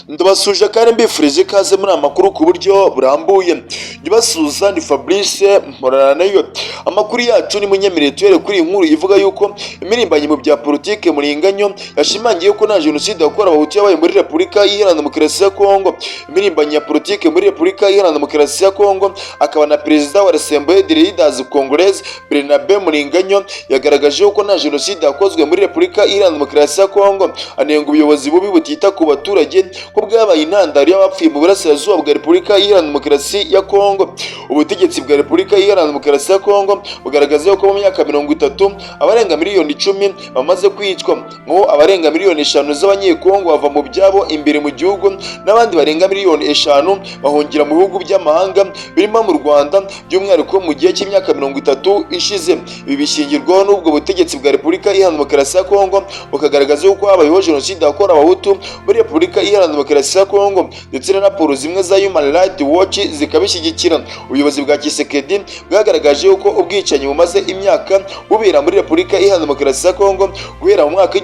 Ndabasuje kandi mbifurije ikaze muri amakuru ku buryo burambuye. Ndibasuza ni Fabrice Mporana nayo. Amakuru yacu ni munyemerere tuhere kuri inkuru ivuga yuko imirimbanyi mu bya politike Muringanyo yashimangiye ko nta jenoside yakorewe abahutu yabaye muri Repubulika Iharanira Demokarasi ya Kongo. Imirimbanyi ya politike muri Repubulika Iharanira Demokarasi ya Kongo akaba na perezida wa Assemblée des Leaders Congolais Bernabe Muringanyo yagaragaje ko nta jenoside yakozwe muri Repubulika Iharanira Demokarasi ya Kongo. Anenga ubuyobozi bubi butita ku baturage ko bwabaye intandaro y'abapfuye mu burasirazuba bwa Repubulika Iharanira Demokarasi ya Kongo. Ubutegetsi bwa Repubulika Iharanira Demokarasi ya Kongo bugaragaza ko mu myaka 30 abarenga miliyoni 10 bamaze kwicwa, ngo abarenga miliyoni 5 z'abanyekongo bava mu byabo imbere mu gihugu n'abandi barenga miliyoni 5 bahungira mu bihugu by'amahanga birimo mu Rwanda, by'umwihariko mu gihe cy'imyaka 30 ishize. Ibi bishingirwaho n'ubwo butegetsi bwa Repubulika Iharanira Demokarasi ya Kongo bukagaragaza ko habayeho jenoside yakorewe abahutu muri Repubulika Iharanira Demokarasi ya Kongo, ndetse na raporo zimwe za Human Rights Watch zikabishyigikira. Ubuyobozi bwa Tshisekedi bwagaragaje ko ubwicanyi bumaze imyaka bubera muri Repubulika Iharanira Demokarasi ya Kongo guhera mu mwaka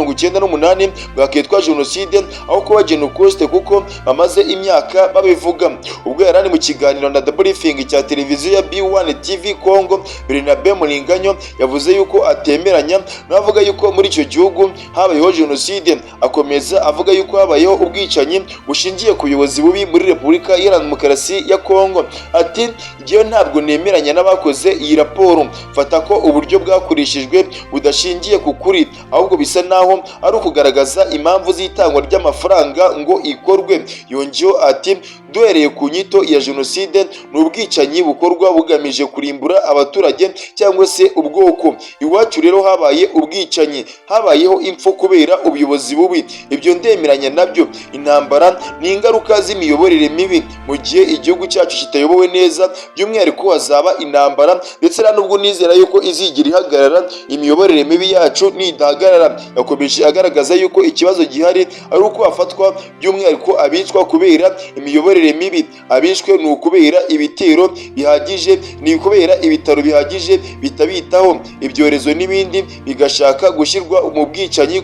w'1998 bwakitwa jenoside aho kuba genocide kuko bamaze imyaka babivuga. Ubwo yarani mu kiganiro na The Briefing cya televiziyo ya B1 TV Kongo, Bernabe Muringanyo yavuze yuko atemeranya n'avuga yuko muri icyo gihugu habayeho jenoside. Akomeza avuga yuko habayeho ubwicanyi bushingiye ku buyobozi bubi muri Repubulika Iharanira Demokarasi ya Kongo. Ati njyewe ntabwo nemeranya n'abakoze iyi raporo, mfata ko uburyo bwakoreshejwe budashingiye ku kuri, ahubwo bisa naho ari ukugaragaza impamvu z'itangwa ry'amafaranga ngo ikorwe. Yongeyeho ati duhereye ku nyito ya jenoside ni ubwicanyi bukorwa bugamije kurimbura abaturage cyangwa se ubwoko. Iwacu rero habaye ubwicanyi, habayeho impfu kubera ubuyobozi bubi, ibyo ndemeranya nabyo. Intambara ni ingaruka z'imiyoborere mibi. Mu gihe igihugu cyacu kitayobowe neza, by'umwihariko hazaba intambara, ndetse nubwo nizera yuko izigira ihagarara, imiyoborere mibi yacu nidahagarara. Yakomeje agaragaza yuko ikibazo gihari ari uko hafatwa by'umwihariko abicwa kubera imiyoborere mibi. Abishwe ni ukubera ibitero bihagije, ni ukubera ibitaro bihagije bitabitaho, ibyorezo n'ibindi bigashaka gushyirwa mu bwicanyi,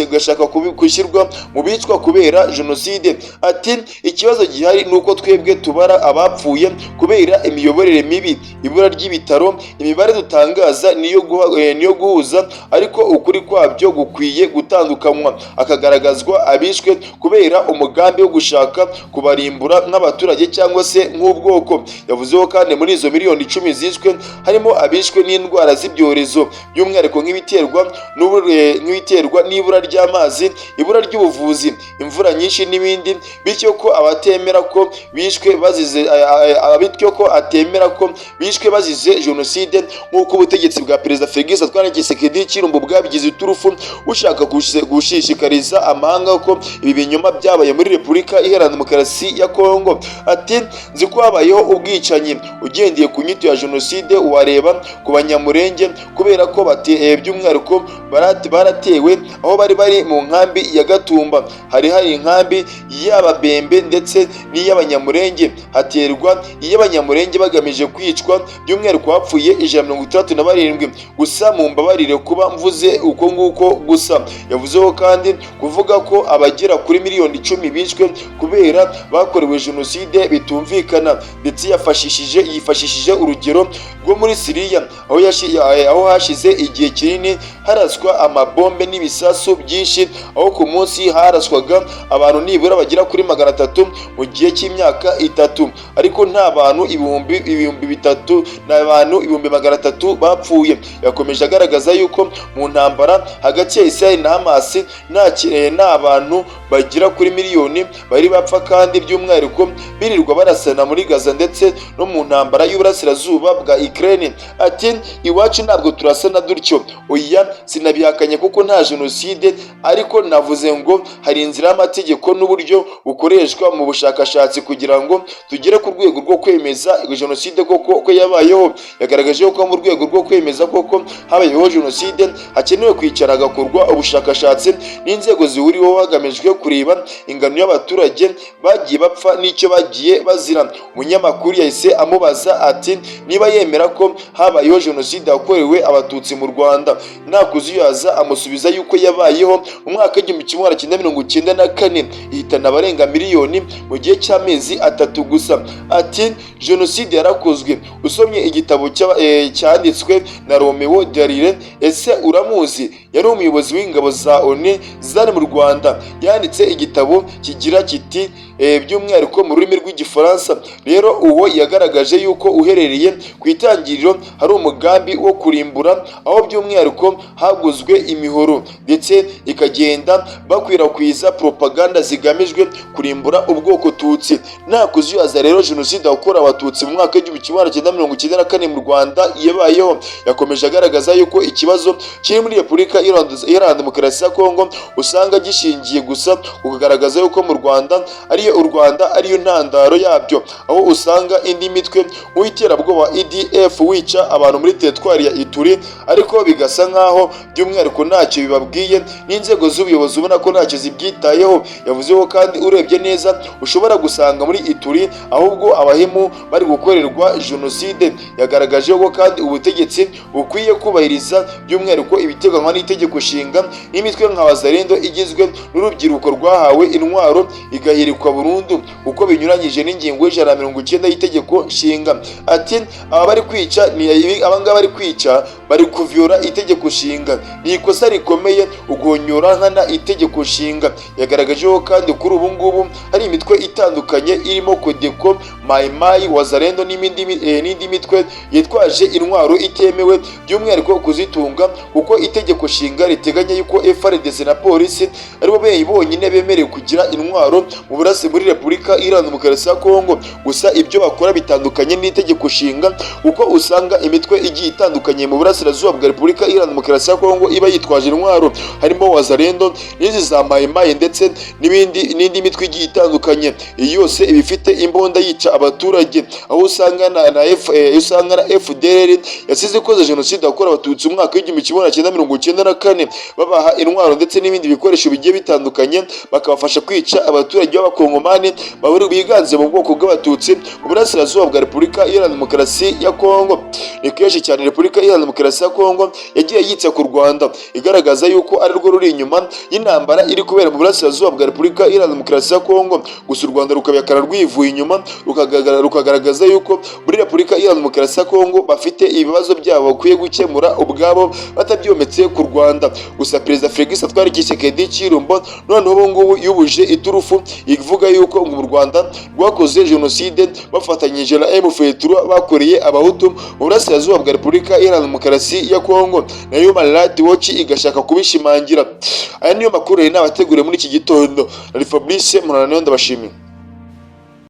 bigashaka gushyirwa mu bicwa kubera jenoside. Ati ikibazo gihari ni uko twebwe tubara abapfuye kubera imiyoborere mibi, ibura ry'ibitaro. Imibare dutangaza niyo guhuza, ariko ukuri kwabyo gukwiye gutandukanywa, akagaragazwa abishwe kubera umugambi wo gushaka kubarimbura nk'abaturage cyangwa se nk'ubwoko. Yavuzeho kandi muri izo miliyoni 10 zishwe harimo abishwe n'indwara z'ibyorezo, by'umwihariko nk'ibiterwa n'ibura ry'amazi, ibura ry'ubuvuzi, imvura nyinshi n'ibindi, bityo ko atemera ko bishwe bazize jenoside, nk'uko ubutegetsi bwa Perezida Félix Antoine Tshisekedi Tshilombo bwabigize iturufu ushaka gushishikariza amahanga ko ibi binyoma byabaye muri Repubulika Iharanira Demokarasi ya Kongo. Ati nzi ko habayeho ubwicanyi ugendeye ku nyito ya jenoside, wareba ku Banyamurenge kubera ko by'umwihariko baratewe aho bari mu nkambi ya Gatumba. Hari inkambi y'Ababembe ndetse n'iy'Abanyamurenge, haterwa iy'Abanyamurenge bagamije kwicwa, by'umwihariko hapfuye 167 gusa. Mu mbabarire kuba mvuze uko nguko gusa. Yavuzeho kandi kuvuga ko abagera kuri miliyoni 10 bishwe kubera bakorewe jenoside bitumvikana, ndetse yifashishije urugero rwo muri Syria aho hashize igihe kinini haraswa amabombe n'ibisasu byinshi, aho ku munsi haraswaga abantu nibura bagera kuri 300 mu gihe cy'imyaka 3, ariko nta bantu ibihumbi 300 n'abantu 300 bapfuye. Yakomeje agaragaza yuko mu ntambara hagati ya Israel na Hamas nta bantu bagera kuri miliyoni bari bapfa, kandi by'umwihariko birirwa barasana muri Gaza ndetse no mu ntambara y'uburasirazuba bwa Ukraine. Ati iwacu ntabwo turasana dutyo, oya sinabihakanye kuko nta jenoside, ariko navuze ngo hari inzira y'amategeko n'uburyo bukoreshwa mu bushakashatsi kugira ngo tugere ku rwego rwo kwemeza jenoside koko yabayeho. Yagaragaje ko mu rwego rwo kwemeza koko habayeho jenoside hakenewe kwicara hagakorwa ubushakashatsi n'inzego zihuriweho hagamijwe kureba ingano y'abaturage bagiye bapfa bapfa n'icyo bagiye bazira. Umunyamakuru yahise amubaza ati niba yemera ko habayeho jenoside yakorewe abatutsi mu Rwanda. Nta kuzuyaza amusubiza yuko yabayeho mu mwaka w'igihumbi kimwe magana cyenda mirongo icyenda na kane, ihitana abarenga miliyoni mu gihe cy'amezi 3 gusa. Ati jenoside yarakozwe. Usomye igitabo cyanditswe na Romeo Dallaire, ese uramuzi? Yari umuyobozi w'ingabo za ONU zari mu Rwanda. Yanditse igitabo kigira kiti by'umwihariko mu rurimi rw'igifaransa. Rero uwo yagaragaje yuko uherereye ku itangiriro hari umugambi wo kurimbura, aho by'umwihariko haguzwe imihoro ndetse ikagenda bakwirakwiza propaganda zigamijwe kurimbura ubwoko Tutsi. Nta kuzuyaza rero jenoside yakorewe abatutsi mu mwaka w'igihumbi kimwe magana cyenda mirongo icyenda na kane mu Rwanda yabayeho. Yakomeje agaragaza yuko ikibazo kiri muri Repubulika Iharanira Demokarasi ya Kongo usanga gishingiye gusa kugaragaza yuko mu Rwanda ariyo ntandaro yabyo, aho usanga indi mitwe nk'iterabwoba EDF wica abantu muri teritwari ya Ituri, ariko bigasa nkaho by'umwihariko ntacyo bibabwiye n'inzego z'ubuyobozi ubona ko ntacyo zibyitayeho. Yavuzeho kandi urebye neza ushobora gusanga muri Ituri ahubwo abahemu bari gukorerwa jenoside. Yagaragaje ko kandi ubutegetsi bukwiye kubahiriza by'umwihariko ibiteganywa n'itegeko nshinga n'imitwe nka Wazalendo igizwe n'urubyiruko rwahawe intwaro igahirikwa burundu uko binyuranyije n'ingingo y'190 y'itegeko nshinga. Ati abangaba bari kwica bari kuvyola itegeko nshinga, ni ikosa rikomeye ugonyora nkana itegeko nshinga. Yagaragajeho kandi kuri ubu ngubu hari imitwe itandukanye irimo Kodeko, Mai Mai, Wazalendo n'indi mitwe yitwaje intwaro itemewe by'umwihariko kuzitunga, kuko itegeko nshinga riteganya yuko FARDC na polisi aribo bonyine bemerewe kugira intwaro mu burasi muri Repubulika Iharanira Demokarasi ya Kongo. Gusa ibyo bakora bitandukanye n'itegeko nshinga, kuko usanga imitwe igiye itandukanye mu burasirazuba bwa Repubulika Iharanira Demokarasi ya Kongo iba yitwaje intwaro, harimo Wazalendo n'izi za Mai Mai ndetse n'indi mitwe igiye itandukanye. Iyi yose iba ifite imbunda yica abaturage, aho usanga na FDLR yasize ikoze jenoside yakorewe abatutsi mu mwaka w'igihumbi kimwe magana cyenda mirongo icyenda na kane, babaha intwaro ndetse n'ibindi bikoresho bigiye bitandukanye, bakabafasha kwica abaturage b'abakongomani biganze mu bwoko bw'abatutsi mu burasirazuba bwa Repubulika Iharanira Demokarasi ya Kongo. Ni kenshi cyane Repubulika Iharanira Demokarasi ya Kongo yagiye yitsa ku Rwanda, igaragaza yuko ari rwo ruri inyuma y'intambara iri kubera mu burasirazuba bwa Repubulika Iharanira Demokarasi ya Kongo. Gusa u Rwanda rukabihakana rwivuye inyuma, rukagaragaza yuko muri Repubulika Iharanira Demokarasi ya Kongo bafite ibibazo byabo bakwiye gukemura ubwabo batabyometse ku Rwanda. Gusa Perezida Felix Antoine Tshisekedi Tshilombo noneho ubu ngubu yubuje iturufu ivuga yuko mu Rwanda rwakoze jenoside bafatanyije na M23 bakoreye abahutu mu burasirazuba bwa Repubulika Iharanira Demokarasi ya Kongo, na Human Rights Watch igashaka kubishimangira. Aya niyo makuru nabateguriye muri iki gitondo. Fabrice Munana ndabashimiye.